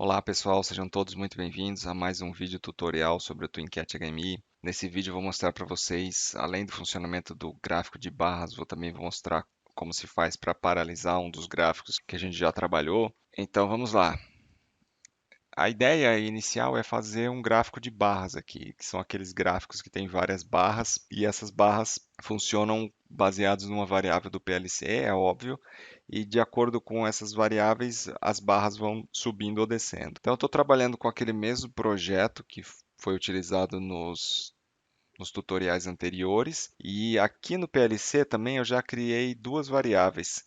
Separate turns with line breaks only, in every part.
Olá pessoal, sejam todos muito bem-vindos a mais um vídeo tutorial sobre o TwinCat HMI. Nesse vídeo eu vou mostrar para vocês, além do funcionamento do gráfico de barras, também vou mostrar como se faz para paralisar um dos gráficos que a gente já trabalhou. Então vamos lá. A ideia inicial é fazer um gráfico de barras aqui, que são aqueles gráficos que têm várias barras e essas barras funcionam baseados numa variável do PLC, é óbvio, e de acordo com essas variáveis, as barras vão subindo ou descendo. Então, eu estou trabalhando com aquele mesmo projeto que foi utilizado nos tutoriais anteriores, e aqui no PLC também eu já criei duas variáveis.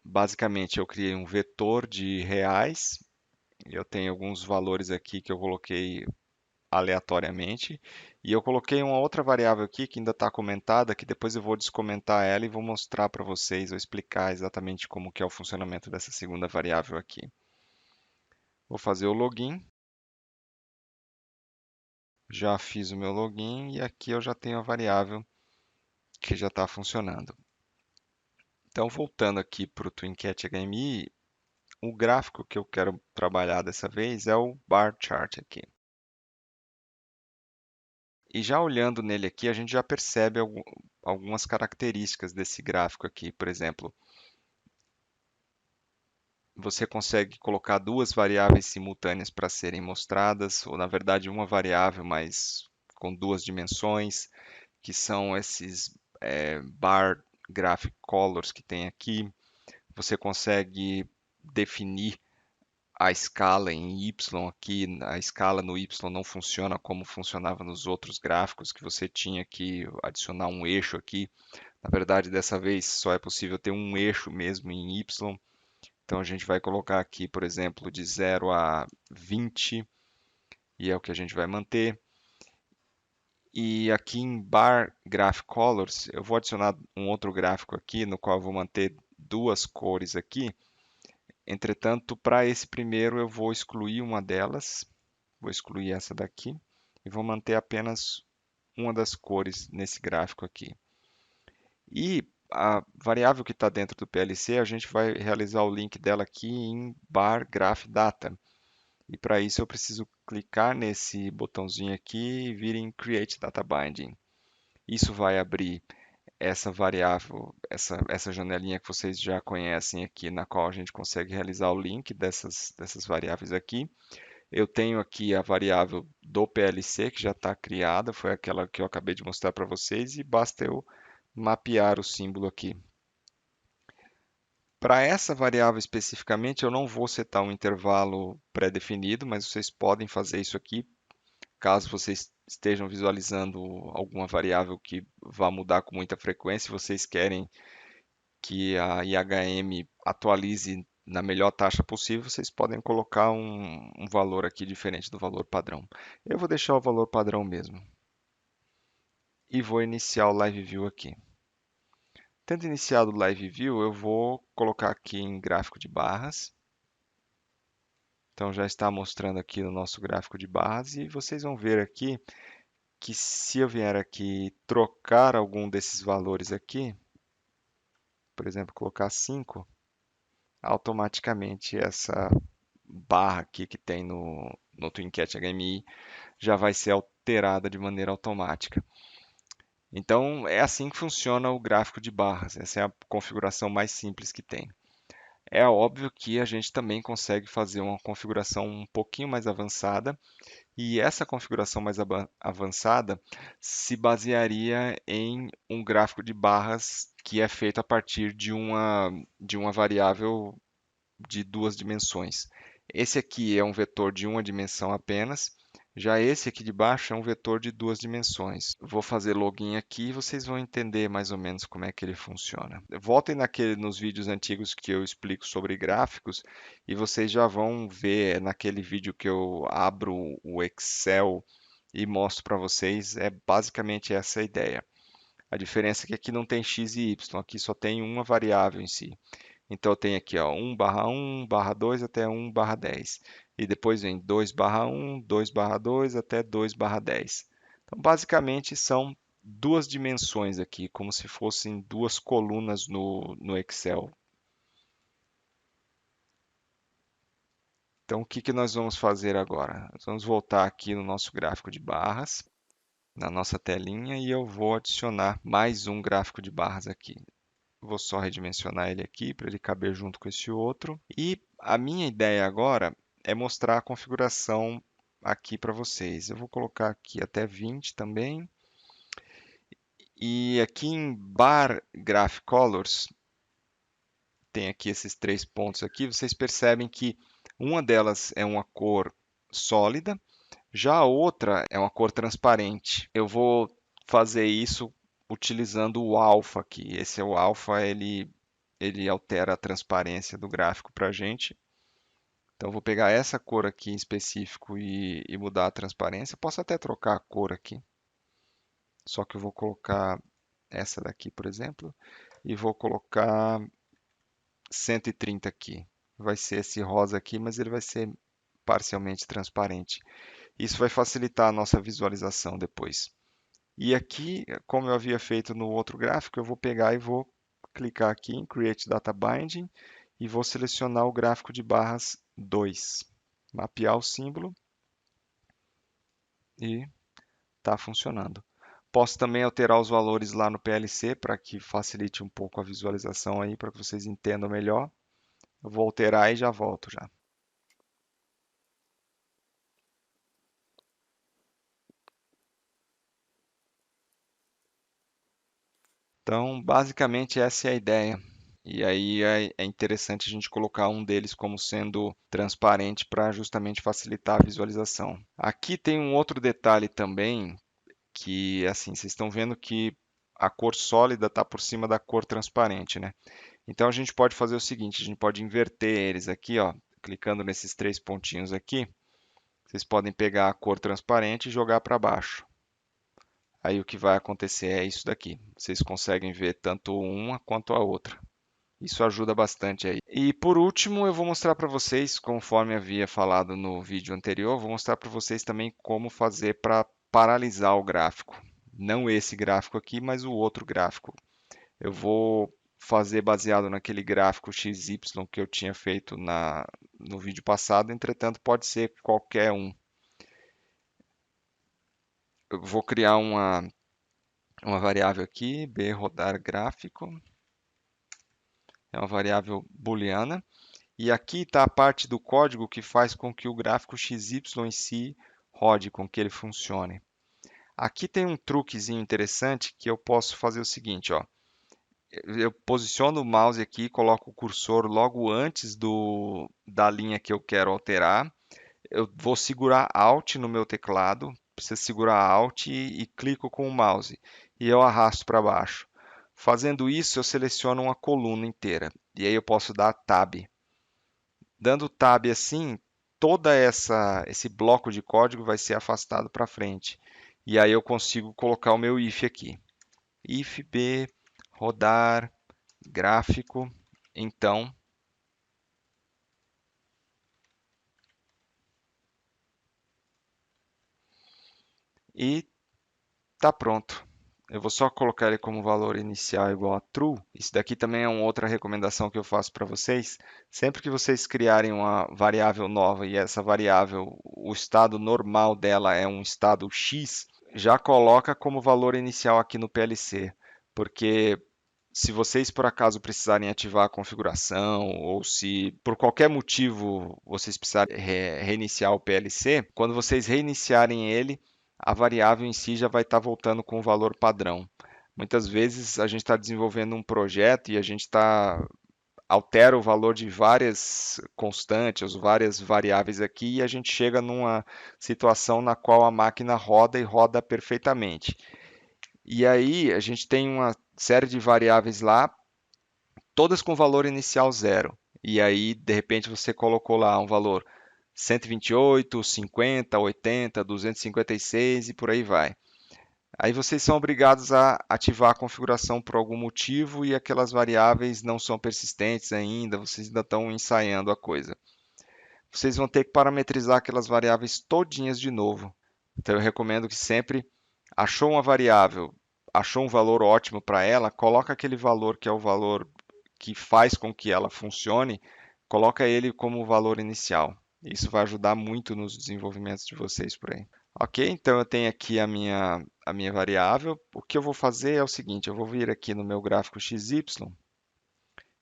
Basicamente, eu criei um vetor de reais. Eu tenho alguns valores aqui que eu coloquei aleatoriamente. E eu coloquei uma outra variável aqui que ainda está comentada, que depois eu vou descomentar ela e vou mostrar para vocês, ou explicar exatamente como que é o funcionamento dessa segunda variável aqui. Vou fazer o login. Já fiz o meu login e aqui eu já tenho a variável que já está funcionando. Então, voltando aqui para o TwinCat HMI, o gráfico que eu quero trabalhar dessa vez é o bar chart aqui. E já olhando nele aqui, a gente já percebe algumas características desse gráfico aqui. Por exemplo, você consegue colocar duas variáveis simultâneas para serem mostradas, ou na verdade uma variável, mas com duas dimensões, que são esses bar graphic colors que tem aqui. Você consegue definir a escala em Y aqui, a escala no Y não funciona como funcionava nos outros gráficos, que você tinha que adicionar um eixo aqui. Na verdade, dessa vez só é possível ter um eixo mesmo em Y. Então a gente vai colocar aqui, por exemplo, de 0 a 20, e é o que a gente vai manter. E aqui em Bar Graph Colors, eu vou adicionar um outro gráfico aqui, no qual eu vou manter duas cores aqui. Entretanto, para esse primeiro eu vou excluir uma delas, vou excluir essa daqui, e vou manter apenas uma das cores nesse gráfico aqui. E a variável que está dentro do PLC, a gente vai realizar o link dela aqui em bar graph data. E para isso eu preciso clicar nesse botãozinho aqui e vir em Create Data Binding. Isso vai abrir essa variável, essa janelinha que vocês já conhecem aqui, na qual a gente consegue realizar o link dessas variáveis aqui. Eu tenho aqui a variável do PLC que já está criada, foi aquela que eu acabei de mostrar para vocês, e basta eu mapear o símbolo aqui. Para essa variável especificamente, eu não vou setar um intervalo pré-definido, mas vocês podem fazer isso aqui, caso vocês estejam visualizando alguma variável que vá mudar com muita frequência, e vocês querem que a IHM atualize na melhor taxa possível, vocês podem colocar um valor aqui diferente do valor padrão. Eu vou deixar o valor padrão mesmo. E vou iniciar o Live View aqui. Tendo iniciado o Live View, eu vou colocar aqui em gráfico de barras. Então já está mostrando aqui no nosso gráfico de barras e vocês vão ver aqui que se eu vier aqui trocar algum desses valores aqui, por exemplo, colocar 5, automaticamente essa barra aqui que tem no TwinCat HMI já vai ser alterada de maneira automática. Então é assim que funciona o gráfico de barras. Essa é a configuração mais simples que tem. É óbvio que a gente também consegue fazer uma configuração um pouquinho mais avançada, e essa configuração mais avançada se basearia em um gráfico de barras que é feito a partir de uma variável de duas dimensões. Esse aqui é um vetor de uma dimensão apenas, já esse aqui de baixo é um vetor de duas dimensões. Vou fazer login aqui e vocês vão entender mais ou menos como é que ele funciona. Voltem nos vídeos antigos que eu explico sobre gráficos e vocês já vão ver naquele vídeo que eu abro o Excel e mostro para vocês, é basicamente essa a ideia. A diferença é que aqui não tem x e y, aqui só tem uma variável em si. Então eu tenho aqui ó, 1/1, /2 até 1/10. E depois vem 2/1, 2/2 até 2/10. Então basicamente são duas dimensões aqui, como se fossem duas colunas no Excel. Então, o que que nós vamos fazer agora? Nós vamos voltar aqui no nosso gráfico de barras, na nossa telinha, e eu vou adicionar mais um gráfico de barras aqui. Vou só redimensionar ele aqui para ele caber junto com esse outro. E a minha ideia agora é mostrar a configuração aqui para vocês. Eu vou colocar aqui até 20 também. E aqui em Bar Graph Colors, tem aqui esses três pontos aqui, vocês percebem que uma delas é uma cor sólida, já a outra é uma cor transparente. Eu vou fazer isso utilizando o alfa aqui. Esse é o alfa, ele altera a transparência do gráfico para a gente. Então, eu vou pegar essa cor aqui em específico e mudar a transparência. Posso até trocar a cor aqui, só que eu vou colocar essa daqui, por exemplo, e vou colocar 130 aqui. Vai ser esse rosa aqui, mas ele vai ser parcialmente transparente. Isso vai facilitar a nossa visualização depois. E aqui, como eu havia feito no outro gráfico, eu vou pegar e vou clicar aqui em Create Data Binding e vou selecionar o gráfico de barras 2. Mapear o símbolo e está funcionando. Posso também alterar os valores lá no PLC para que facilite um pouco a visualização aí, para que vocês entendam melhor. Eu vou alterar e já volto já. Então, basicamente essa é a ideia. E aí é interessante a gente colocar um deles como sendo transparente para justamente facilitar a visualização. Aqui tem um outro detalhe também, que assim, vocês estão vendo que a cor sólida está por cima da cor transparente, né? Então a gente pode fazer o seguinte, a gente pode inverter eles aqui, ó, clicando nesses três pontinhos aqui. Vocês podem pegar a cor transparente e jogar para baixo. Aí o que vai acontecer é isso daqui. Vocês conseguem ver tanto uma quanto a outra. Isso ajuda bastante aí. E por último, eu vou mostrar para vocês, conforme havia falado no vídeo anterior, vou mostrar para vocês também como fazer para paralisar o gráfico. Não esse gráfico aqui, mas o outro gráfico. Eu vou fazer baseado naquele gráfico XY que eu tinha feito no vídeo passado, entretanto, pode ser qualquer um. Eu vou criar uma variável aqui, b rodar gráfico, é uma variável booleana. E aqui está a parte do código que faz com que o gráfico XY em si rode, com que ele funcione. Aqui tem um truquezinho interessante que eu posso fazer o seguinte, ó. Eu posiciono o mouse aqui, coloco o cursor logo antes da linha que eu quero alterar. Eu vou segurar Alt no meu teclado, precisa segurar Alt e clico com o mouse. E eu arrasto para baixo. Fazendo isso, eu seleciono uma coluna inteira. E aí eu posso dar Tab. Dando tab assim, esse bloco de código vai ser afastado para frente. E aí eu consigo colocar o meu if aqui. If b rodar gráfico, então, e tá pronto. Eu vou só colocar ele como valor inicial igual a true. Isso daqui também é uma outra recomendação que eu faço para vocês. Sempre que vocês criarem uma variável nova e essa variável, o estado normal dela é um estado X, já coloca como valor inicial aqui no PLC, porque se vocês por acaso precisarem ativar a configuração ou se por qualquer motivo vocês precisarem reiniciar o PLC, quando vocês reiniciarem ele, a variável em si já vai estar voltando com o valor padrão. Muitas vezes a gente está desenvolvendo um projeto e a gente altera o valor de várias constantes, várias variáveis aqui, e a gente chega numa situação na qual a máquina roda e roda perfeitamente. E aí a gente tem uma série de variáveis lá, todas com valor inicial zero. E aí, de repente, você colocou lá um valor 128, 50, 80, 256 e por aí vai. Aí vocês são obrigados a ativar a configuração por algum motivo e aquelas variáveis não são persistentes ainda, vocês ainda estão ensaiando a coisa. Vocês vão ter que parametrizar aquelas variáveis todinhas de novo. Então eu recomendo que sempre achou uma variável, achou um valor ótimo para ela, coloca aquele valor que é o valor que faz com que ela funcione, coloca ele como valor inicial. Isso vai ajudar muito nos desenvolvimentos de vocês por aí. Ok, então eu tenho aqui a minha variável. O que eu vou fazer é o seguinte, eu vou vir aqui no meu gráfico XY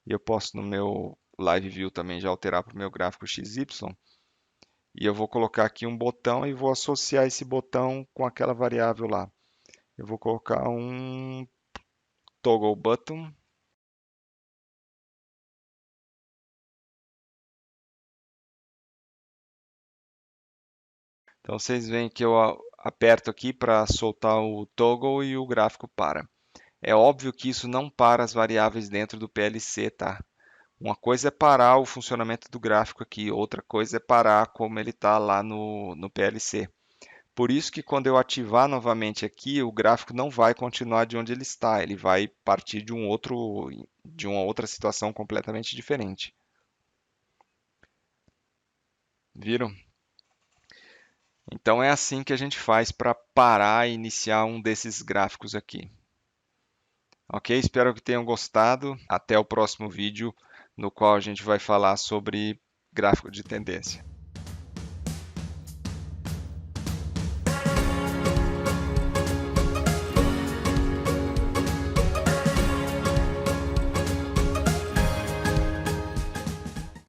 e eu posso no meu Live View também já alterar para o meu gráfico XY. E eu vou colocar aqui um botão e vou associar esse botão com aquela variável lá. Eu vou colocar um toggle button. Então vocês veem que eu aperto aqui para soltar o toggle e o gráfico para. É óbvio que isso não para as variáveis dentro do PLC, tá? Uma coisa é parar o funcionamento do gráfico aqui, outra coisa é parar como ele está lá no PLC. Por isso que quando eu ativar novamente aqui, o gráfico não vai continuar de onde ele está, ele vai partir de uma outra situação completamente diferente. Viram? Então é assim que a gente faz para parar e iniciar um desses gráficos aqui. Ok? Espero que tenham gostado. Até o próximo vídeo, no qual a gente vai falar sobre gráfico de tendência.